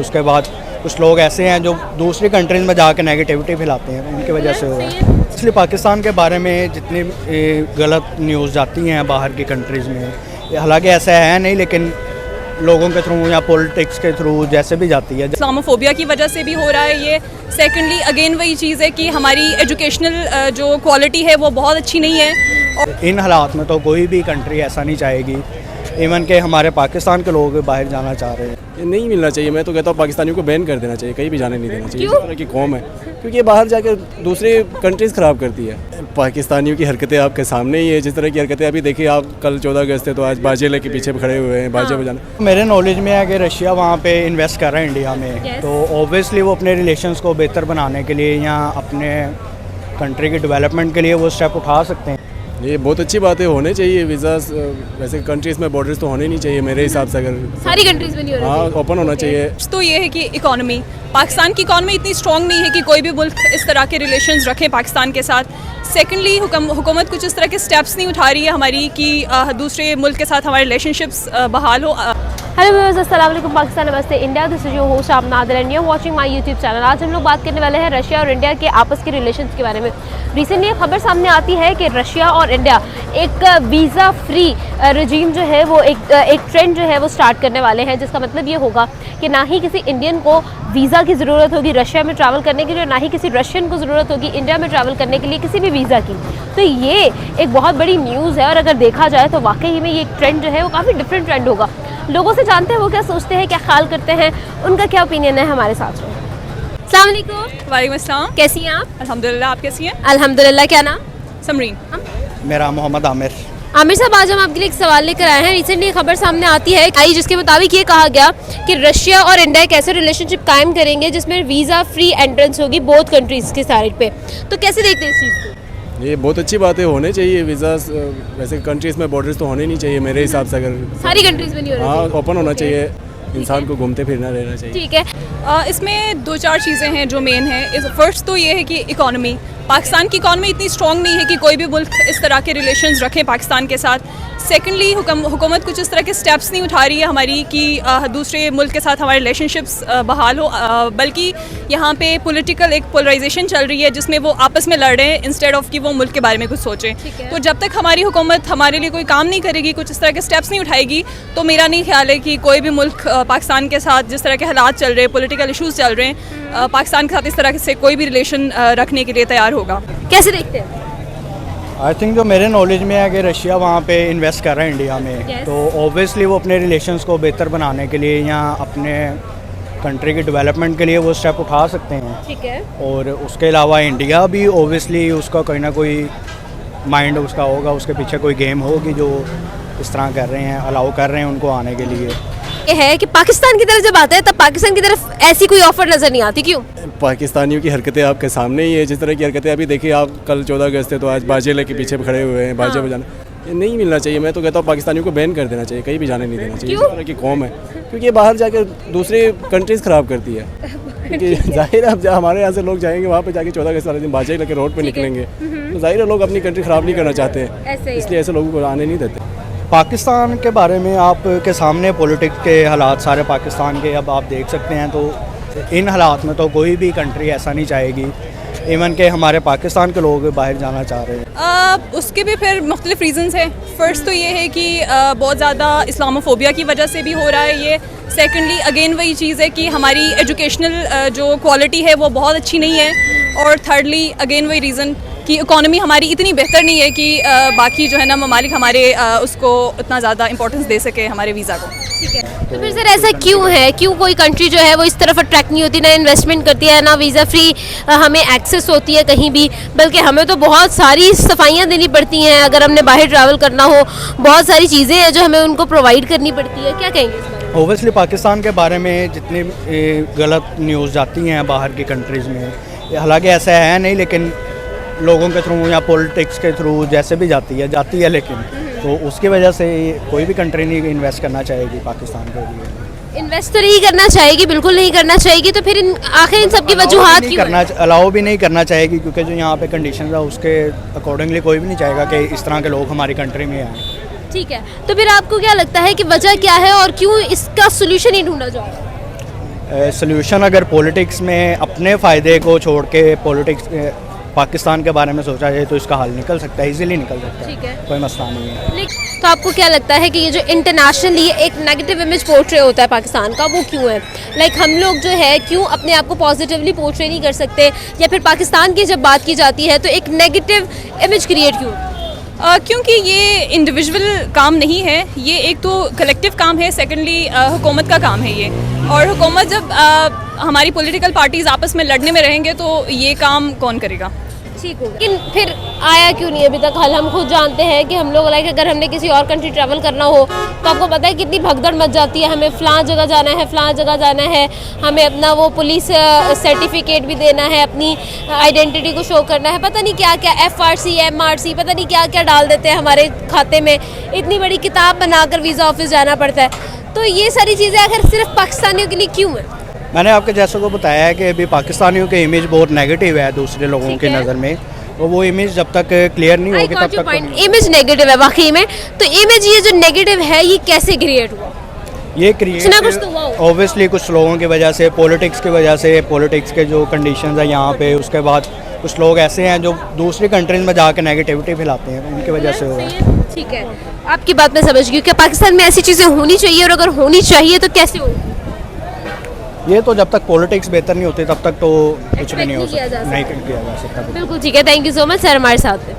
उसके बाद कुछ लोग ऐसे हैं जो दूसरी कंट्रीज़ में जाकर नेगेटिविटी फैलाते हैं, उनकी वजह से हुआ है। इसलिए पाकिस्तान के बारे में जितनी गलत न्यूज़ जाती हैं बाहर की कंट्रीज़ में, हालांकि ऐसा है नहीं, लेकिन लोगों के थ्रू या पॉलिटिक्स के थ्रू जैसे भी जाती है। इस्लामोफोबिया की वजह से भी हो रहा है ये। सेकेंडली अगेन वही चीज़ है कि हमारी एजुकेशनल जो क्वालिटी है वो बहुत अच्छी नहीं है। और इन हालात में तो कोई भी कंट्री ऐसा नहीं चाहेगी, इवन के हमारे पाकिस्तान के लोग बाहर जाना चाह रहे हैं। ये नहीं मिलना चाहिए। मैं तो कहता हूँ पाकिस्तानियों को बैन कर देना चाहिए, कहीं भी जाने नहीं देना चाहिए। इस तरह की कौम है, क्योंकि ये बाहर जाकर दूसरी कंट्रीज़ ख़राब करती है। पाकिस्तानियों की हरकतें आपके सामने ही है, जिस तरह की हरकतें अभी देखिए आप, कल 14 अगस्त है तो आज बाजे लेके पीछे खड़े हुए हैं, बाजे बजाना। मेरे नॉलेज में है कि रशिया वहाँ पे इन्वेस्ट कर रहा है इंडिया में, तो ऑब्वियसली वो अपने रिलेशंस को बेहतर बनाने के लिए या अपने कंट्री के डेवलपमेंट के लिए वो स्टेप उठा सकते हैं। ये बहुत अच्छी बात है, होने चाहिए वीज़ा। वैसे कंट्रीज़ में बॉर्डर्स तो होने नहीं चाहिए मेरे हिसाब से, अगर सारी कंट्रीज में नहीं हो रहा। हाँ ओपन होना चाहिए। तो ये है कि इकॉनमी, पाकिस्तान की इकॉनमी इतनी स्ट्रॉन्ग नहीं है कि कोई भी मुल्क इस तरह के रिलेशंस रखे पाकिस्तान के साथ। सेकेंडली हुकूमत कुछ इस तरह के स्टेप्स नहीं उठा रही है हमारी कि दूसरे मुल्क के साथ हमारे रिलेशनशिप्स बहाल हो। हेलो व्यूअर्स, अस्सलाम वालेकुम, पाकिस्तान नमस्ते India, this is your host आप Nadir and you are watching my YouTube channel. आज हम लोग बात करने वाले हैं रशिया और इंडिया के आपस के रिलेशंस के बारे में। रिसेंटली एक खबर सामने आती है कि रशिया और इंडिया एक वीज़ा फ्री रजीम जो है वो एक ट्रेंड जो है वो स्टार्ट करने वाले हैं, जिसका मतलब ये होगा कि ना ही किसी इंडियन को वीज़ा की ज़रूरत होगी रशिया में ट्रैवल करने के लिए, ना ही किसी रशियन को ज़रूरत होगी इंडिया में ट्रैवल करने के लिए किसी भी वीज़ा की। तो ये एक बहुत बड़ी न्यूज़ है और अगर देखा जाए तो वाकई में ये एक ट्रेंड जो है वो काफ़ी डिफरेंट ट्रेंड होगा। लोगों से जानते हैं वो क्या सोचते हैं, क्या ख्याल करते हैं, उनका क्या ओपिनियन है हमारे साथ में। अस्सलाम वालेकुम। वालेकुम अस्सलाम। कैसी हैं आप? अल्हम्दुलिल्लाह, आप कैसी हैं? अल्हम्दुलिल्लाह। क्या नाम? समरीन। मेरा मोहम्मद आमिर। आमिर साहब, आज हम आपके लिए एक सवाल लेकर आए हैं। रिसेंटली एक खबर सामने आती है जिसके मुताबिक ये कहा गया कि रशिया और इंडिया एक ऐसे रिलेशनशिप कायम करेंगे जिसमें वीज़ा फ्री एंट्रेंस होगी बोथ कंट्रीज़ के साइड पे। तो कैसे देखते हैं इस चीज़ को? ये बहुत अच्छी बात है, होने चाहिए वीज़ा। वैसे कंट्रीज़ में बॉर्डर्स तो होने नहीं चाहिए मेरे हिसाब से, अगर सारी कंट्रीज में नहीं हो रहा। हाँ ओपन होना चाहिए, इंसान को घूमते फिरना रहना चाहिए। ठीक है। इसमें दो चार चीज़ें हैं जो मेन है। फर्स्ट तो ये है कि इकॉनमी, पाकिस्तान की इकॉनमी इतनी स्ट्रॉन्ग नहीं है कि कोई भी मुल्क इस तरह के रिलेशंस रखे पाकिस्तान के साथ। सेकेंडली हुकूमत कुछ इस तरह के स्टेप्स नहीं उठा रही है हमारी कि दूसरे मुल्क के साथ हमारे रिलेशनशिप्स बहाल हो, बल्कि यहाँ पे पॉलिटिकल एक पोलराइजेशन चल रही है जिसमें वो आपस में लड़ रहे हैं इंस्टेड ऑफ कि वो मुल्क के बारे में कुछ सोचें। तो जब तक हमारी हुकूमत हमारे लिए कोई काम नहीं करेगी, कुछ इस तरह के स्टेप्स नहीं उठाएगी, तो मेरा नहीं ख्याल है कि कोई भी मुल्क पाकिस्तान के साथ जिस तरह के हालात चल रहे हैं, पॉलिटिकल इशूज़ चल रहे हैं, पाकिस्तान के साथ इस तरह से कोई भी रिलेशन रखने के लिए तैयार होगा। कैसे देखते हैं? आई थिंक जो मेरे नॉलेज में है कि रशिया वहाँ पे इन्वेस्ट कर रहा है इंडिया में, तो ऑब्वियसली वो अपने रिलेशंस को बेहतर बनाने के लिए या अपने कंट्री के डेवलपमेंट के लिए वो स्टेप उठा सकते हैं। ठीक है। और उसके अलावा इंडिया भी ऑब्वियसली उसका कोई ना कोई माइंड उसका होगा, उसके पीछे कोई गेम होगी जो इस तरह कर रहे हैं, अलाउ कर रहे हैं उनको आने के लिए। ये है कि पाकिस्तान की तरफ जब आता है तब पाकिस्तान की तरफ ऐसी कोई ऑफर नज़र नहीं आती, क्यों? पाकिस्तानियों की हरकतें आपके सामने ही है, जिस तरह की हरकतें अभी देखिए आप, कल 14 अगस्त है तो आज बाजे लेके पीछे खड़े हुए हैं, बाजे बजाना। ये नहीं मिलना चाहिए। मैं तो कहता हूँ पाकिस्तानियों को बैन कर देना चाहिए, कहीं भी जाने नहीं देना चाहिए। इस तरह की कौम है, क्योंकि ये बाहर जाकर दूसरी कंट्रीज़ ख़राब करती है। क्योंकि जाहिर है अब हमारे यहाँ से लोग जाएंगे वहाँ पे जाके 14 अगस्त वाले दिन बाजे लेके रोड पे निकलेंगे, तो जाहिर है लोग अपनी कंट्री ख़राब नहीं करना चाहते हैं, इसलिए ऐसे लोगों को आने नहीं देते। पाकिस्तान के बारे में आपके सामने पॉलिटिक्स के हालात सारे पाकिस्तान के अब आप देख सकते हैं, तो इन हालात में तो कोई भी कंट्री ऐसा नहीं चाहेगी, इवन के हमारे पाकिस्तान के लोग बाहर जाना चाह रहे हैं। उसके भी फिर मुख्तलिफ रीज़न्स हैं। फ़र्स्ट तो ये है कि बहुत ज़्यादा इस्लामोफोबिया की वजह से भी हो रहा है ये। सेकेंडली अगेन वही चीज़ है कि हमारी एजुकेशनल जो क्वालिटी है वो बहुत अच्छी नहीं है। और थर्डली अगेन वही रीज़न कि इकॉनमी हमारी इतनी बेहतर नहीं है कि बाकी जो है ना ममालिक हमारे उसको इतना ज़्यादा इंपॉर्टेंस दे सके हमारे वीज़ा को। ठीक है। तो फिर सर ऐसा क्यों है, क्यों कोई कंट्री जो है वो इस तरफ अट्रैक्ट नहीं होती, ना इन्वेस्टमेंट करती है, ना वीज़ा फ्री हमें एक्सेस होती है कहीं भी, बल्कि हमें तो बहुत सारी सफाइयाँ देनी पड़ती हैं अगर हमने बाहर ट्रैवल करना हो, बहुत सारी चीज़ें हैं जो हमें उनको प्रोवाइड करनी पड़ती है। क्या कहेंगे इस बारे में? ओबियसली पाकिस्तान के बारे में जितनी गलत न्यूज़ जाती हैं बाहर की कंट्रीज़ में, हालांकि ऐसा है नहीं, लेकिन लोगों के थ्रू या पॉलिटिक्स के थ्रू जैसे भी जाती है, लेकिन तो उसकी वजह से कोई भी कंट्री नहीं इन्वेस्ट करना चाहेगी पाकिस्तान के लिए। इन्वेस्ट तो नहीं करना चाहेगी, बिल्कुल नहीं करना चाहेगी, तो फिर आखिर इन सब की वजूहात क्यों है? अलाउ भी नहीं करना चाहेगी, क्योंकि जो यहाँ पे कंडीशन है उसके अकॉर्डिंगली कोई भी नहीं चाहेगा कि इस तरह के लोग हमारी कंट्री में आए। ठीक है। तो फिर आपको क्या लगता है कि वजह क्या है और क्यों इसका सोल्यूशन ही ढूंढा जाए? सोल्यूशन अगर पॉलिटिक्स में अपने फ़ायदे को छोड़ के पॉलिटिक्स पाकिस्तान के बारे में सोचा जाए तो इसका हल निकल सकता है, इजीली निकल सकता है। ठीक है। कोई मसला नहीं है। तो आपको क्या लगता है कि ये जो इंटरनेशनली एक नेगेटिव इमेज पोर्ट्रे होता है पाकिस्तान का, वो क्यों है? लाइक हम लोग जो है क्यों अपने आप को पॉजिटिवली पोर्ट्रे नहीं कर सकते, या फिर पाकिस्तान की जब बात की जाती है तो एक नेगेटिव इमेज क्रिएट क्यों? क्योंकि ये इंडिविजुअल काम नहीं है, ये एक तो कलेक्टिव काम है, सेकेंडली हुकूमत का काम है ये। और हुकूमत जब हमारी पॉलिटिकल पार्टीज आपस में लड़ने में रहेंगे तो ये काम कौन करेगा? ठीक होगा, लेकिन फिर आया क्यों नहीं अभी तक हल? हम खुद जानते हैं कि हम लोग लाइक अगर हमने किसी और कंट्री ट्रैवल करना हो तो आपको पता है कितनी भगदड़ मच जाती है, हमें फ़लाँ जगह जाना है, फ़लाँ जगह जाना है, हमें अपना वो पुलिस सर्टिफिकेट भी देना है, अपनी आइडेंटिटी को शो करना है, पता नहीं क्या क्या FRC MRC पता नहीं क्या क्या डाल देते हैं हमारे खाते में, इतनी बड़ी किताब बनाकर वीज़ा ऑफिस जाना पड़ता है। तो ये सारी चीज़ें आखिर सिर्फ पाकिस्तानियों के लिए क्यों है? मैंने आपके जैसे को बताया है कि अभी पाकिस्तानियों की इमेज बहुत नेगेटिव है दूसरे लोगों ठीक की है। नज़र में, और वो इमेज जब तक क्लियर नहीं होगी तब तक तो इमेज नेगेटिव है वाकई में। तो इमेज ये जो नेगेटिव है ये कैसे क्रिएट हुआ? ये कुछ ना कुछ तो हुआ क्रिएट होगा। ऑब्वियसली कुछ लोगों की वजह से, पॉलिटिक्स की वजह से, पॉलिटिक्स के जो कंडीशंस है यहाँ पे, उसके बाद कुछ लोग ऐसे हैं जो दूसरी कंट्रीज में जाकर नेगेटिविटी फैलाते हैं, उनकी वजह से हुआ है। ठीक है, आपकी बात मैं समझ गई कि पाकिस्तान में ऐसी चीज़ें होनी चाहिए, और अगर होनी चाहिए तो कैसे हो? ये तो जब तक पॉलिटिक्स बेहतर नहीं होती तब तक तो कुछ भी नहीं हो नहीं किया जा सकता, नहीं किया जा सकता। बिल्कुल ठीक है, thank you so much sir हमारे साथ थे।